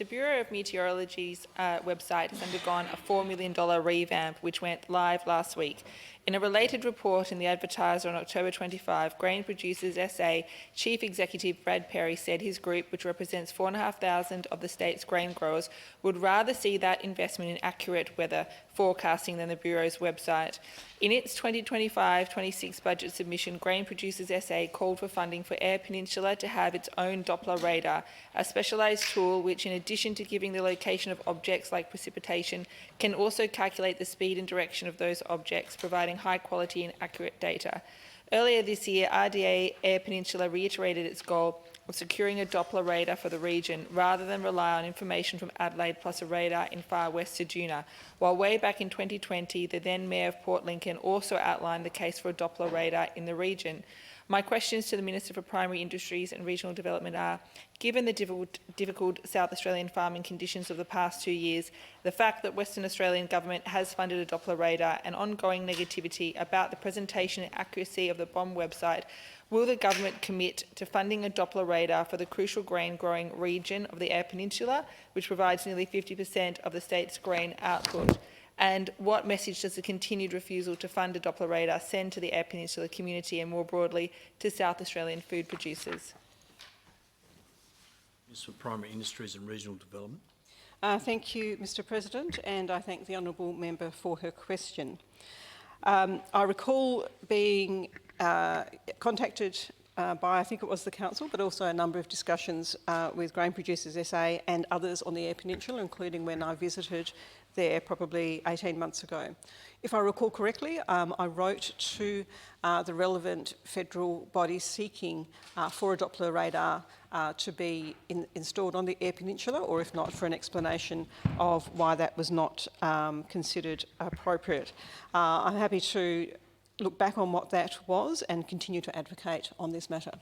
The Bureau of Meteorology's website has undergone a $4 million revamp, which went live last week. In a related report in the Advertiser on October 25, Grain Producers SA Chief Executive Brad Perry said his group, which represents 4,500 of the state's grain growers, would rather see that investment in accurate weather forecasting than the Bureau's website. In its 2025-26 budget submission, Grain Producers SA called for funding for Eyre Peninsula to have its own Doppler Radar, a specialised tool which, in addition to giving the location of objects like precipitation, can also calculate the speed and direction of those objects, providing high quality and accurate data. Earlier this year, RDA Eyre Peninsula reiterated its goal of securing a Doppler radar for the region rather than rely on information from Adelaide plus a radar in far west Ceduna, while way back in 2020, the then Mayor of Port Lincoln also outlined the case for a Doppler radar in the region. My questions to the Minister for Primary Industries and Regional Development are, given the difficult South Australian farming conditions of the past 2 years, the fact that Western Australian Government has funded a Doppler radar and ongoing negativity about the presentation and accuracy of the BOM website, will the Government commit to funding a Doppler radar for the crucial grain growing region of the Eyre Peninsula, which provides nearly 50% of the state's grain output? And what message does the continued refusal to fund a Doppler radar send to the Eyre Peninsula community and more broadly to South Australian food producers? Minister for Primary Industries and Regional Development. Thank you, Mr. President, and I thank the honourable member for her question. I recall being contacted by, I think it was the Council, but also a number of discussions with Grain Producers SA and others on the Eyre Peninsula, including when I visited there probably 18 months ago. If I recall correctly, I wrote to the relevant federal bodies seeking for a Doppler radar to be installed on the Eyre Peninsula, or if not, for an explanation of why that was not considered appropriate. I'm happy to look back on what that was and continue to advocate on this matter.